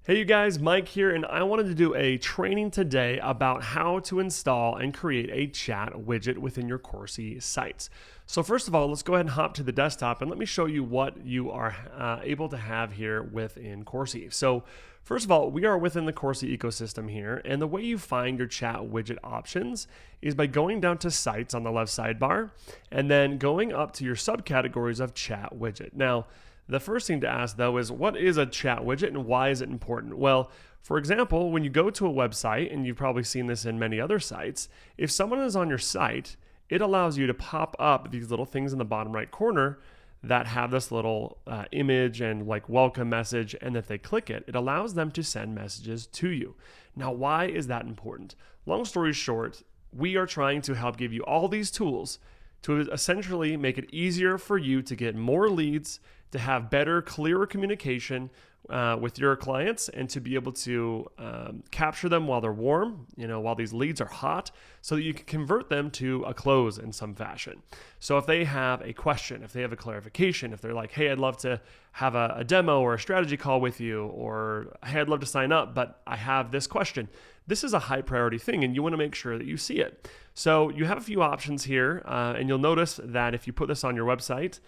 Hey you guys, Mike here, and I wanted to do a training today about how to install and create a chat widget within your Coursie sites. So first of all, let's go ahead and hop to the desktop and let me show you what you are able to have here within Coursie. So first of all, we are within the Coursie ecosystem here, and the way you find your chat widget options is by going down to sites on the left sidebar and then going up to your subcategories of chat widget. Now, the first thing to ask though is, what is a chat widget and why is it important? Well, for example, when you go to a website, and you've probably seen this in many other sites, if someone is on your site, it allows you to pop up these little things in the bottom right corner that have this little image and like welcome message, and if they click it, it allows them to send messages to you. Now, why is that important? Long story short, we are trying to help give you all these tools to essentially make it easier for you to get more leads, to have better, clearer communication with your clients, and to be able to capture them while they're warm, while these leads are hot, so that you can convert them to a close in some fashion. So if they have a question, if they have a clarification, if they're like, hey, I'd love to have a demo or a strategy call with you, or hey, I'd love to sign up, but I have this question. This is a high priority thing, and you want to make sure that you see it. So you have a few options here, and you'll notice that if you put this on your website,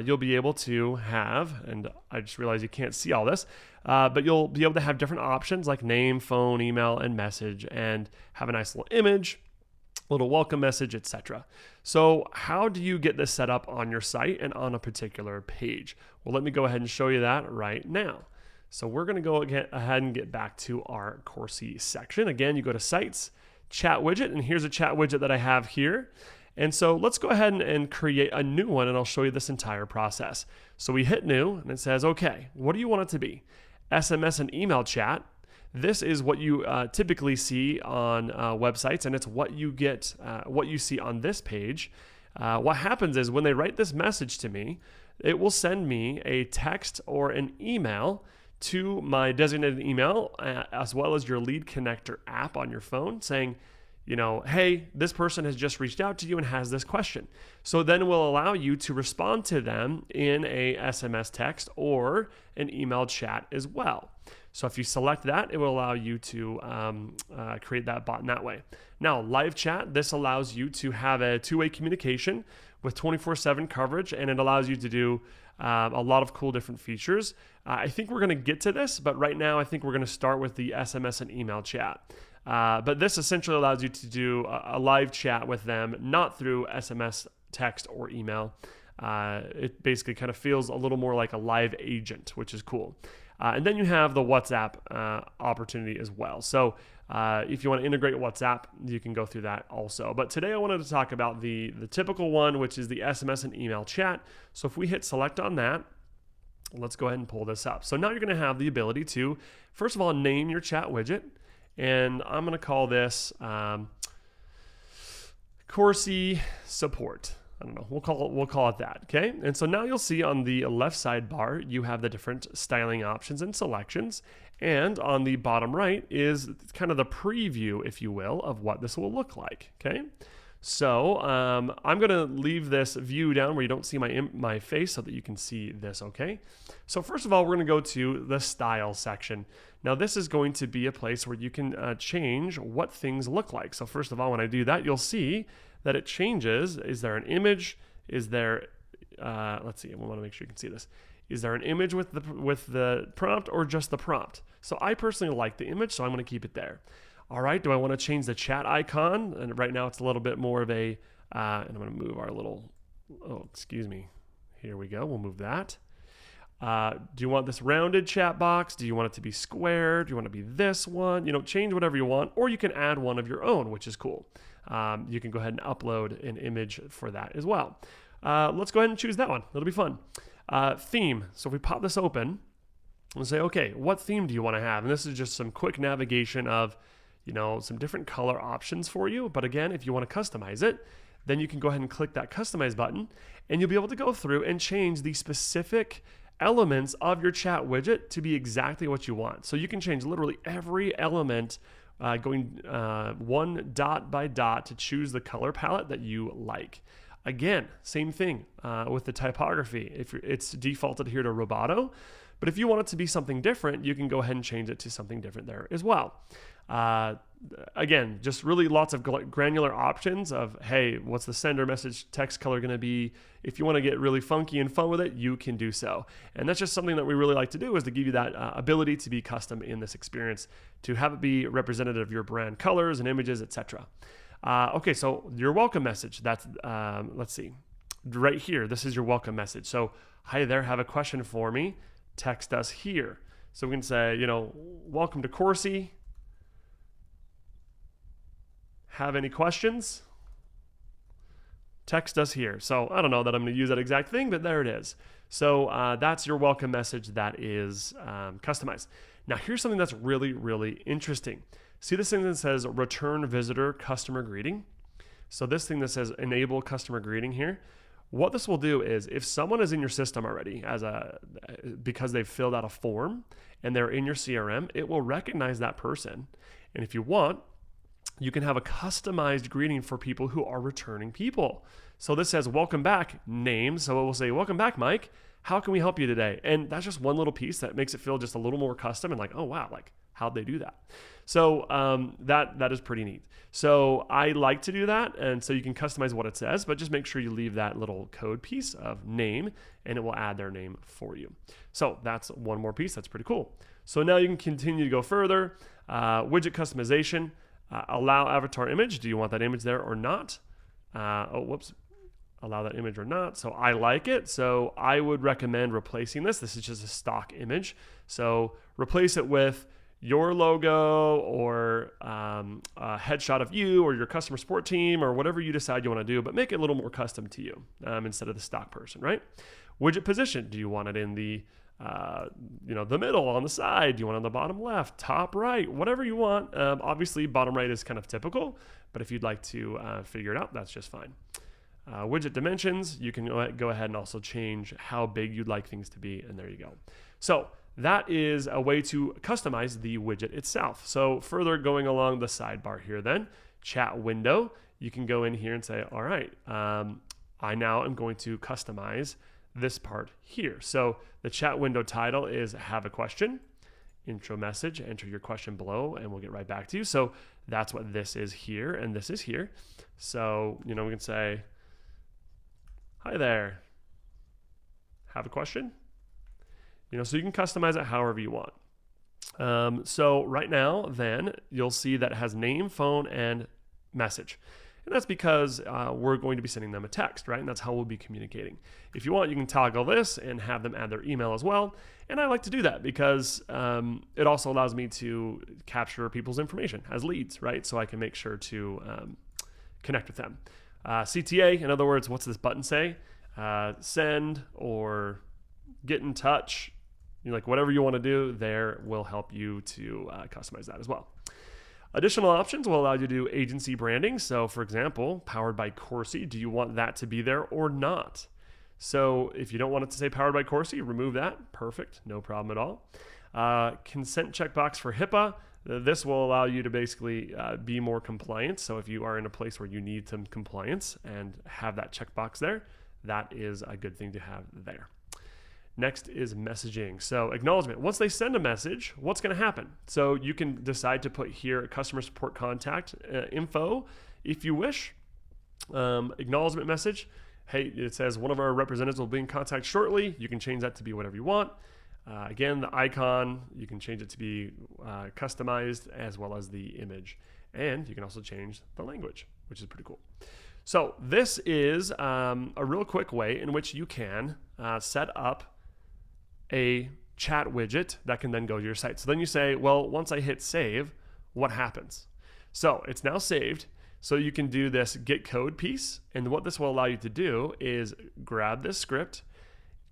you'll be able to have, and I just realized you can't see all this, but you'll be able to have different options like name, phone, email, and message, and have a nice little image, little welcome message, etc. So how do you get this set up on your site and on a particular page? Well, let me go ahead and show you that right now. So we're going to go ahead and get back to our Coursie section. Again, you go to Sites, Chat Widget, and here's a chat widget that I have here. And so let's go ahead and create a new one, and I'll show you this entire process. So we hit New, and it says, okay, what do you want it to be? SMS and email chat. This is what you typically see on websites, and it's what you get, what you see on this page. What happens is when they write this message to me, it will send me a text or an email to my designated email, as well as your lead connector app on your phone, saying, hey, this person has just reached out to you and has this question. So then it will allow you to respond to them in a SMS text or an email chat as well. So if you select that, it will allow you to create that bot in that way. Now, live chat, this allows you to have a two-way communication with 24/7 coverage, and it allows you to do a lot of cool different features. I think we're going to get to this, but right now I think we're going to start with the SMS and email chat. But this essentially allows you to do a live chat with them, not through SMS, text, or email. It basically kind of feels a little more like a live agent, which is cool. And then you have the WhatsApp opportunity as well. So if you want to integrate WhatsApp, you can go through that also. But today I wanted to talk about the typical one, which is the SMS and email chat. So if we hit select on that, let's go ahead and pull this up. So now you're going to have the ability to, first of all, name your chat widget. And I'm going to call this Coursie support. I don't know. We'll call it that. Okay. And so now you'll see on the left sidebar, you have the different styling options and selections. And on the bottom right is kind of the preview, if you will, of what this will look like. Okay. So I'm going to leave this view down where you don't see my face so that you can see this. Okay. So first of all, we're going to go to the style section. Now this is going to be a place where you can change what things look like. So first of all, when I do that, you'll see that it changes. Is there an image? Is there, let's see, we want to make sure you can see this. Is there an image with the prompt or just the prompt? So I personally like the image, so I'm going to keep it there. All right, do I want to change the chat icon? And right now it's a little bit more of a, and I'm going to move our little, excuse me. Here we go, we'll move that. Do you want this rounded chat box? Do you want it to be square? Do you want it to be this one? Change whatever you want, or you can add one of your own, which is cool. You can go ahead and upload an image for that as well. Let's go ahead and choose that one. It'll be fun. Theme. So if we pop this open, we'll say, okay, what theme do you want to have? And this is just some quick navigation of, some different color options for you. But again, if you want to customize it, then you can go ahead and click that customize button, and you'll be able to go through and change the specific elements of your chat widget to be exactly what you want. So you can change literally every element, going one dot by dot to choose the color palette that you like. Again, same thing with the typography. If it's defaulted here to Roboto, But if you want it to be something different, you can go ahead and change it to something different there as well. Again, just really lots of granular options of, hey, what's the sender message text color going to be? If you want to get really funky and fun with it, you can do so. And that's just something that we really like to do, is to give you that ability to be custom in this experience, to have it be representative of your brand colors and images, etc. Okay, so your welcome message, that's, let's see, right here, this is your welcome message. So, hi there, have a question for me, text us here. So we can say, welcome to Coursie. Have any questions? Text us here. So I don't know that I'm going to use that exact thing, but there it is. So that's your welcome message that is customized. Now here's something that's really, really interesting. See this thing that says return visitor customer greeting? So this thing that says enable customer greeting here, what this will do is, if someone is in your system already because they've filled out a form and they're in your CRM, it will recognize that person. And if you want, you can have a customized greeting for people who are returning people. So this says welcome back name. So it will say, welcome back, Mike. How can we help you today? And that's just one little piece that makes it feel just a little more custom and like, oh wow, like how'd they do that? So that is pretty neat. So I like to do that. And so you can customize what it says, but just make sure you leave that little code piece of name and it will add their name for you. So that's one more piece. That's pretty cool. So now you can continue to go further. Widget customization. Allow avatar image. Do you want that image there or not? Allow that image or not. So I like it. So I would recommend replacing this. This is just a stock image. So replace it with your logo or a headshot of you or your customer support team or whatever you decide you want to do, but make it a little more custom to you instead of the stock person, right? Widget position. Do you want it in the the middle, on the side? Do you want it on the bottom left, top right, whatever you want? Obviously, bottom right is kind of typical, but if you'd like to figure it out, that's just fine. Widget dimensions, you can go ahead and also change how big you'd like things to be, and there you go. So that is a way to customize the widget itself. So further going along the sidebar here then, chat window, you can go in here and say, all right, I now am going to customize this part here. So the chat window title is have a question, intro message, enter your question below, and we'll get right back to you. So that's what this is here, and this is here. So, we can say, hi there, have a question? So you can customize it however you want. So right now, then, you'll see that it has name, phone, and message. And that's because we're going to be sending them a text, right? And that's how we'll be communicating. If you want, you can toggle this and have them add their email as well. And I like to do that because it also allows me to capture people's information as leads, right? So I can make sure to connect with them. CTA, in other words, what's this button say? Send or get in touch. Like whatever you want to do there will help you to customize that as well. Additional options will allow you to do agency branding. So for example, powered by Coursie, do you want that to be there or not? So if you don't want it to say powered by Coursie, remove that. Perfect, no problem at all. Consent checkbox for HIPAA. This will allow you to basically be more compliant. So if you are in a place where you need some compliance and have that checkbox there, that is a good thing to have there. Next is messaging. So acknowledgement. Once they send a message, what's going to happen? So you can decide to put here a customer support contact info if you wish. Acknowledgement message. Hey, it says one of our representatives will be in contact shortly. You can change that to be whatever you want. Again, the icon, you can change it to be customized as well as the image. And you can also change the language, which is pretty cool. So this is a real quick way in which you can set up a chat widget that can then go to your site. So then you say, well, once I hit save, what happens? So it's now saved. So you can do this get code piece. And what this will allow you to do is grab this script,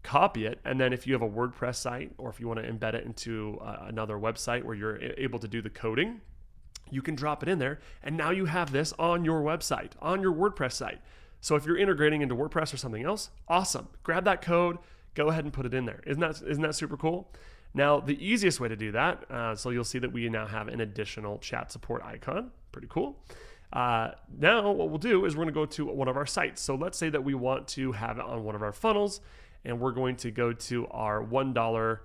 copy it, and then if you have a WordPress site or if you want to embed it into another website where you're able to do the coding, you can drop it in there. And now you have this on your website, on your WordPress site. So if you're integrating into WordPress or something else, awesome. Grab that code, go ahead and put it in there. Isn't that super cool? Now, the easiest way to do that, so you'll see that we now have an additional chat support icon. Pretty cool. Now what we'll do is we're going to go to one of our sites. So let's say that we want to have it on one of our funnels, and we're going to go to our $1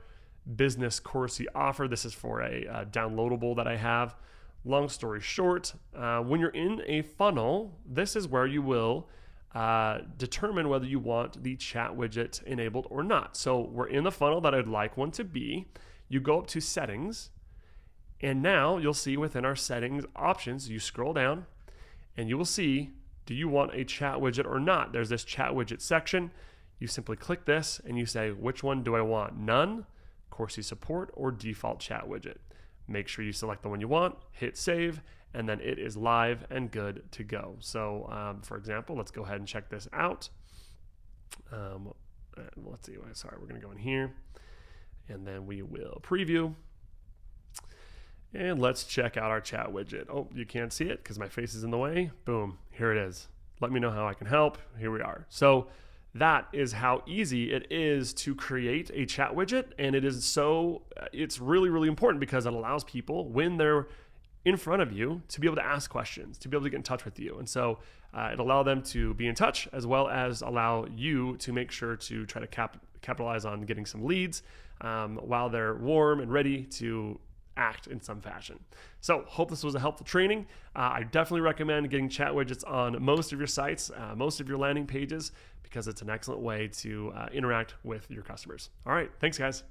business Coursie offer. This is for a downloadable that I have. Long story short, when you're in a funnel, this is where you will determine whether you want the chat widget enabled or not. So we're in the funnel that I'd like one to be. You go up to settings, and now you'll see within our settings options, you scroll down and you will see, do you want a chat widget or not? There's this chat widget section. You simply click this and you say, which one do I want? None, Coursie support, or default chat widget. Make sure you select the one you want, hit save, and then it is live and good to go. So for example, let's go ahead and check this out. Let's see, sorry, we're gonna go in here and then we will preview. And let's check out our chat widget. Oh, you can't see it because my face is in the way. Boom, here it is. Let me know how I can help. Here we are. So that is how easy it is to create a chat widget. And it's really, really important because it allows people, when they're in front of you, to be able to ask questions, to be able to get in touch with you. And so it'll allow them to be in touch, as well as allow you to make sure to try to capitalize on getting some leads while they're warm and ready to act in some fashion. So hope this was a helpful training. I definitely recommend getting chat widgets on most of your sites, most of your landing pages, because it's an excellent way to interact with your customers. All right, thanks guys.